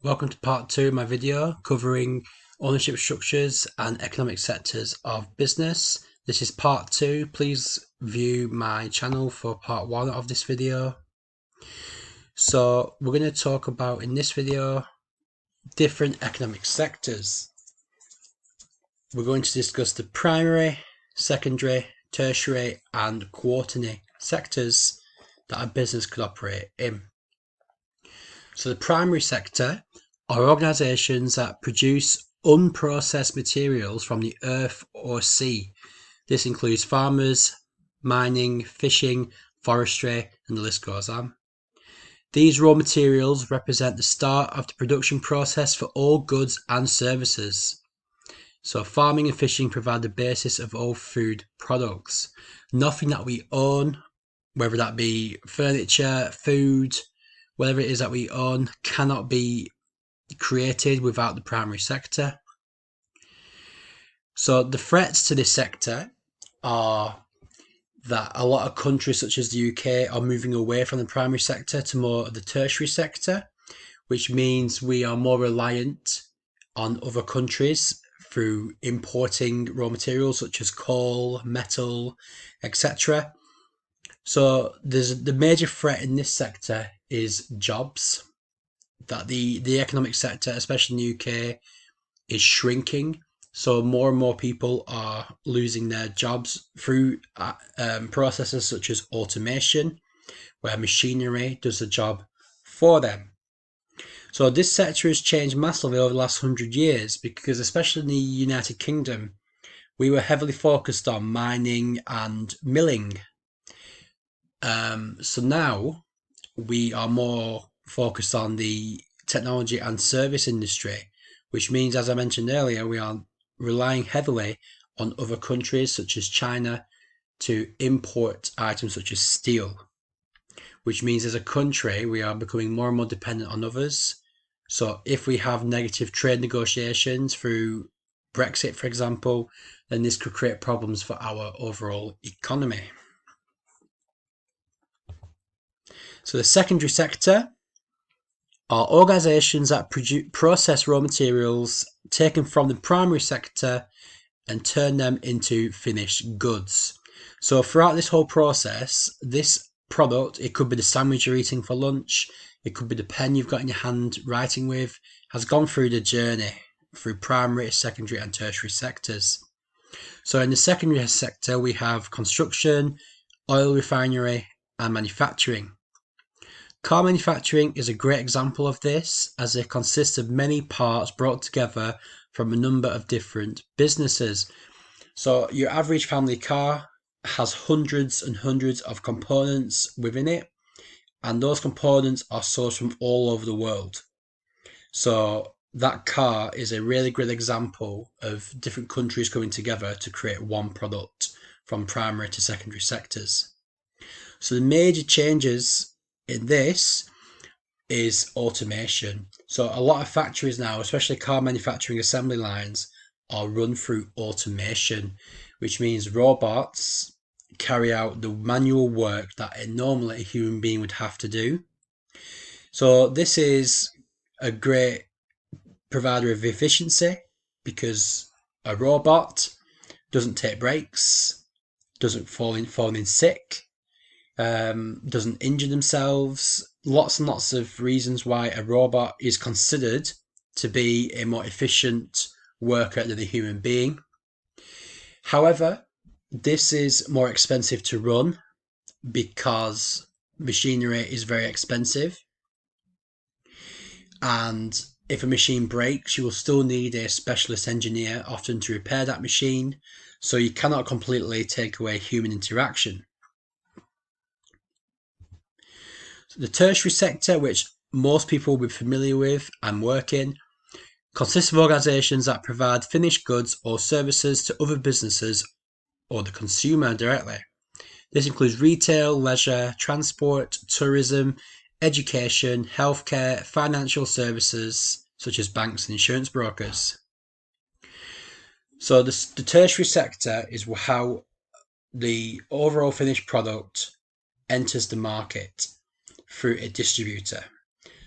Welcome to part 2 of my video covering ownership structures and economic sectors of business. This is part 2. Please view my channel for part 1 of this video. So we're going to talk about in this video different economic sectors. We're going to discuss the primary, secondary, tertiary and quaternary sectors that a business could operate in. So the primary sector are organisations that produce unprocessed materials from the earth or sea. This includes farmers, mining, fishing, forestry, and the list goes on. These raw materials represent the start of the production process for all goods and services. So farming and fishing provide the basis of all food products. Nothing that we own, whether that be furniture, food, whatever it is that we own, cannot be created without the primary sector. So the threats to this sector are that a lot of countries such as the UK are moving away from the primary sector to more of the tertiary sector, which means we are more reliant on other countries through importing raw materials such as coal, metal, etc. So the major threat in this sector is jobs. That the economic sector, especially in the UK, is shrinking. So more and more people are losing their jobs through processes such as automation, where machinery does the job for them. So this sector has changed massively over the last 100 years because, especially in the United Kingdom, we were heavily focused on mining and milling. So now we are more focused on the technology and service industry, which means, as I mentioned earlier, we are relying heavily on other countries such as China to import items such as steel, which means as a country we are becoming more and more dependent on others. So if we have negative trade negotiations through Brexit, for example, then this could create problems for our overall economy. So the secondary sector are organisations that process raw materials taken from the primary sector and turn them into finished goods. So throughout this whole process, this product, it could be the sandwich you're eating for lunch, it could be the pen you've got in your hand writing with, has gone through the journey through primary, secondary and tertiary sectors. So in the secondary sector, we have construction, oil refinery and manufacturing. Car manufacturing is a great example of this, as it consists of many parts brought together from a number of different businesses. So your average family car has hundreds and hundreds of components within it, and those components are sourced from all over the world. So that car is a really great example of different countries coming together to create one product from primary to secondary sectors. So the major changes in this is automation. So a lot of factories now, especially car manufacturing assembly lines, are run through automation, which means robots carry out the manual work that normally a human being would have to do. So this is a great provider of efficiency because a robot doesn't take breaks, doesn't fall in sick, doesn't injure themselves. Lots and lots of reasons why a robot is considered to be a more efficient worker than a human being. However, this is more expensive to run because machinery is very expensive. And if a machine breaks, you will still need a specialist engineer often to repair that machine. So you cannot completely take away human interaction. The tertiary sector, which most people will be familiar with and work in, consists of organisations that provide finished goods or services to other businesses or the consumer directly. This includes retail, leisure, transport, tourism, education, healthcare, financial services such as banks and insurance brokers. So the tertiary sector is how the overall finished product enters the market through a distributor.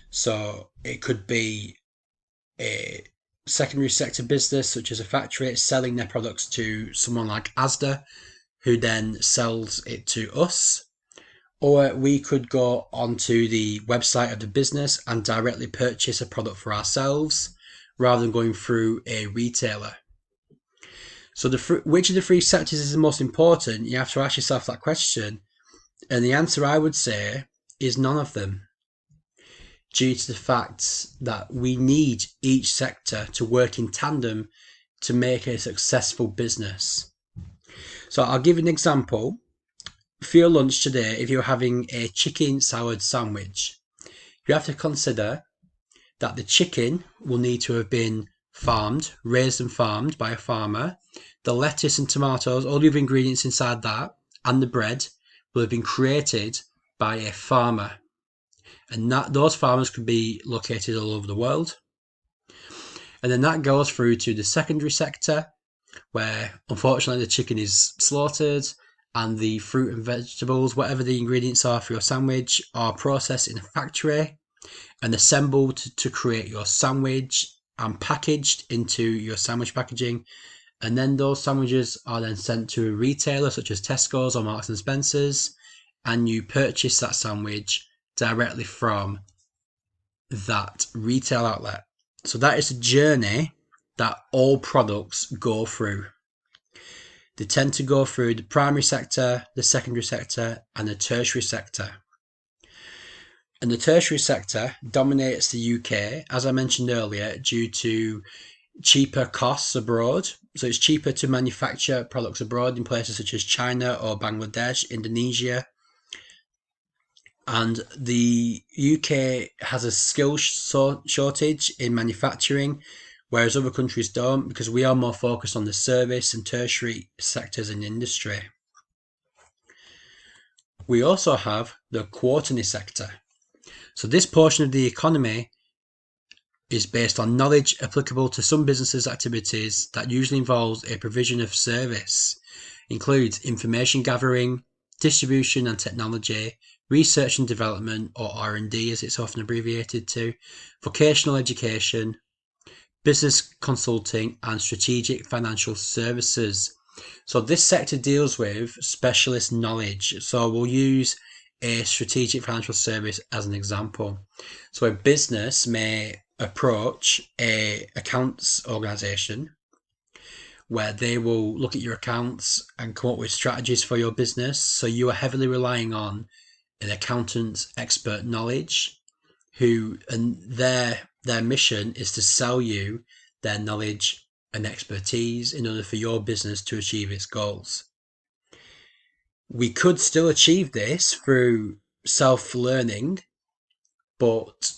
So it could be a secondary sector business, such as a factory, selling their products to someone like Asda, who then sells it to us. Or we could go onto the website of the business and directly purchase a product for ourselves rather than going through a retailer. So which of the three sectors is the most important? You have to ask yourself that question. And the answer, I would say, is none of them, due to the fact that we need each sector to work in tandem to make a successful business. So I'll give an example. For your lunch today, if you're having a chicken salad sandwich, you have to consider that the chicken will need to have been raised and farmed by a farmer. The lettuce and tomatoes, all the other ingredients inside that, and the bread will have been created by a farmer. And those farmers could be located all over the world. And then that goes through to the secondary sector, where unfortunately the chicken is slaughtered and the fruit and vegetables, whatever the ingredients are for your sandwich, are processed in a factory and assembled to create your sandwich and packaged into your sandwich packaging. And then those sandwiches are then sent to a retailer such as Tesco's or Marks and Spencer's, and you purchase that sandwich directly from that retail outlet. So that is a journey that all products go through. They tend to go through the primary sector, the secondary sector, and the tertiary sector. And the tertiary sector dominates the UK, as I mentioned earlier, due to cheaper costs abroad. So it's cheaper to manufacture products abroad in places such as China or Bangladesh, Indonesia. And the UK has a skill shortage in manufacturing, whereas other countries don't, because we are more focused on the service and tertiary sectors in industry. We also have the Quaternary sector. So this portion of the economy is based on knowledge applicable to some businesses' activities that usually involves a provision of service, includes information gathering, distribution and technology, research and development, or R&D as it's often abbreviated to, vocational education, business consulting, and strategic financial services. So this sector deals with specialist knowledge. So we'll use a strategic financial service as an example. So a business may approach a accounts organization where they will look at your accounts and come up with strategies for your business. So you are heavily relying on an accountant's expert knowledge, and their mission is to sell you their knowledge and expertise in order for your business to achieve its goals. We could still achieve this through self-learning, but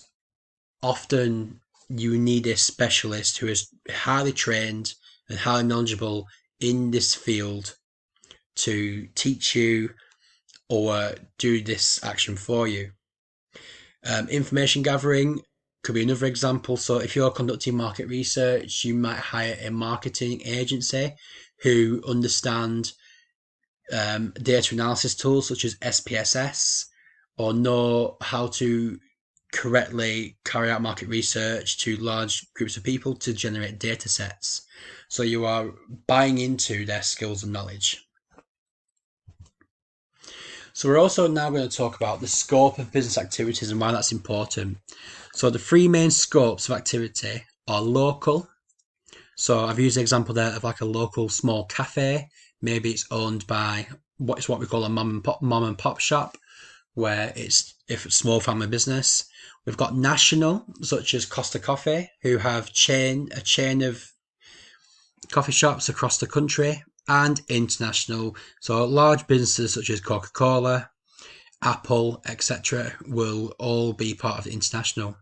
often you need a specialist who is highly trained and highly knowledgeable in this field to teach you or do this action for you. Information gathering could be another example. So if you're conducting market research, you might hire a marketing agency who understand data analysis tools such as SPSS, or know how to correctly carry out market research to large groups of people to generate data sets. So you are buying into their skills and knowledge. So we're also now going to talk about the scope of business activities and why that's important. So the three main scopes of activity are local. So I've used the example there of like a local small cafe. Maybe it's owned by what we call a mom and pop shop, where if it's a small family business. We've got national, such as Costa Coffee, who have a chain of coffee shops across the country, and international. So large businesses such as Coca-Cola, Apple, etc. will all be part of the international.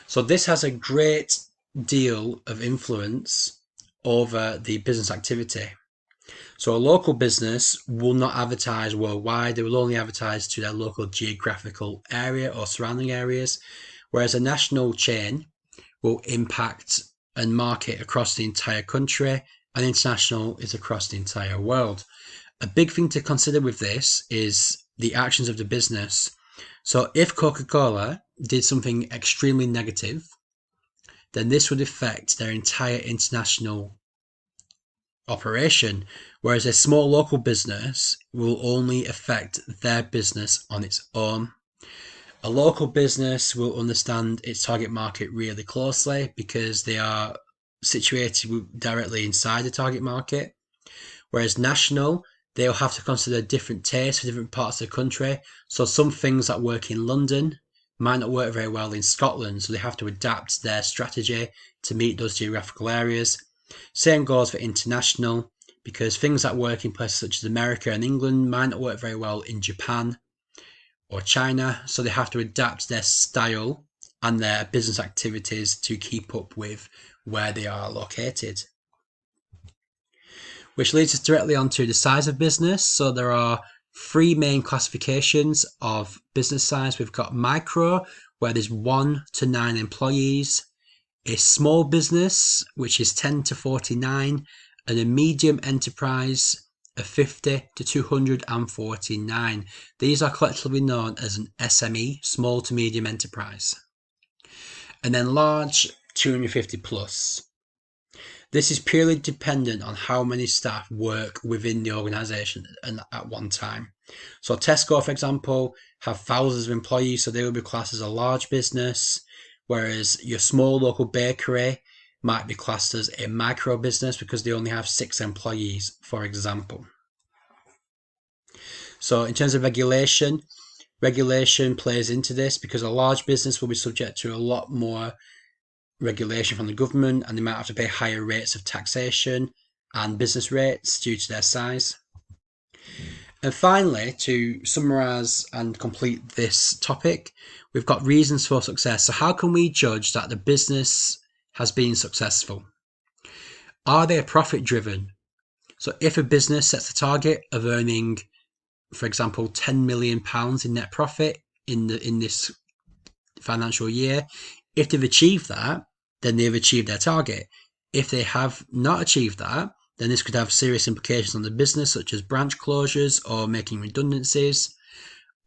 So this has a great deal of influence over the business activity. So a local business will not advertise worldwide. They will only advertise to their local geographical area or surrounding areas, whereas a national chain will impact and market across the entire country, and international is across the entire world. A big thing to consider with this is the actions of the business. So if Coca-Cola did something extremely negative, then this would affect their entire international operation, whereas a small local business will only affect their business on its own. A local business will understand its target market really closely because they are situated directly inside the target market, whereas national, they'll have to consider different tastes for different parts of the country. So some things that work in London might not work very well in Scotland, so they have to adapt their strategy to meet those geographical areas. Same goes for international, because things that work in places such as America and England might not work very well in Japan or China, so they have to adapt their style and their business activities to keep up with where they are located. Which leads us directly onto the size of business. So there are three main classifications of business size. We've got micro, where there's 1 to 9 employees, a small business, which is 10 to 49, and a medium enterprise of 50 to 249. These are collectively known as an SME, small to medium enterprise. And then large, 250 plus. This is purely dependent on how many staff work within the organisation at one time. So Tesco, for example, have thousands of employees, so they will be classed as a large business, whereas your small local bakery might be classed as a micro business because they only have 6 employees, for example. So in terms of regulation plays into this because a large business will be subject to a lot more regulation from the government, and they might have to pay higher rates of taxation and business rates due to their size. And finally, to summarise and complete this topic, we've got reasons for success. So how can we judge that the business has been successful? Are they profit driven? So if a business sets a target of earning, for example, £10 million in net profit in this financial year, if they've achieved that, then they've achieved their target. If they have not achieved that, then this could have serious implications on the business, such as branch closures or making redundancies.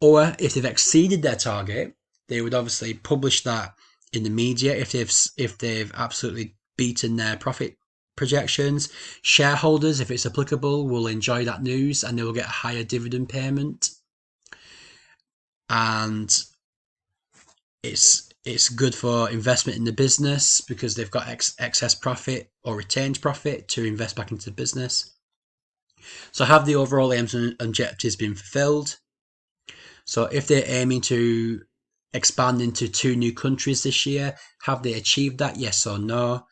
Or if they've exceeded their target, they would obviously publish that in the media if they've absolutely beaten their profit projections. Shareholders, if it's applicable, will enjoy that news and they will get a higher dividend payment. And it's good for investment in the business because they've got excess profit or retained profit to invest back into the business. So have the overall aims and objectives been fulfilled? So if they're aiming to expand into 2 new countries this year, have they achieved that? Yes or no?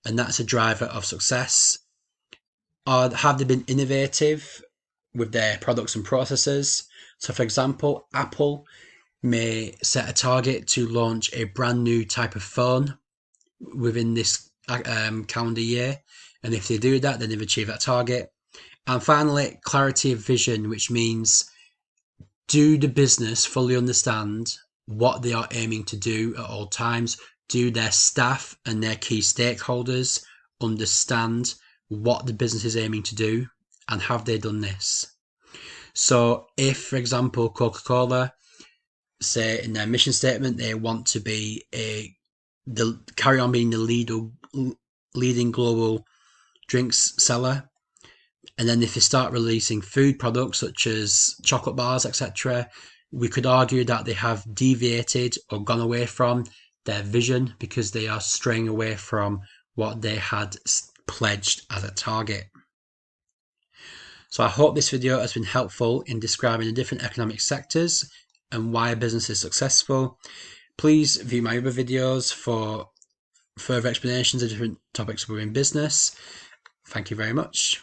And that's a driver of success. Or have they been innovative with their products and processes? So for example, Apple may set a target to launch a brand new type of phone within this calendar year, and if they do that, then they've achieved that target. And finally, clarity of vision, which means do the business fully understand what they are aiming to do at all times? Do their staff and their key stakeholders understand what the business is aiming to do, and have they done this? So if, for example, Coca-Cola say in their mission statement they want to be carry on being the leading global drinks seller, and then if they start releasing food products such as chocolate bars, etc., we could argue that they have deviated or gone away from their vision because they are straying away from what they had pledged as a target. So I hope this video has been helpful in describing the different economic sectors and why a business is successful. Please view my other videos for further explanations of different topics within business. Thank you very much.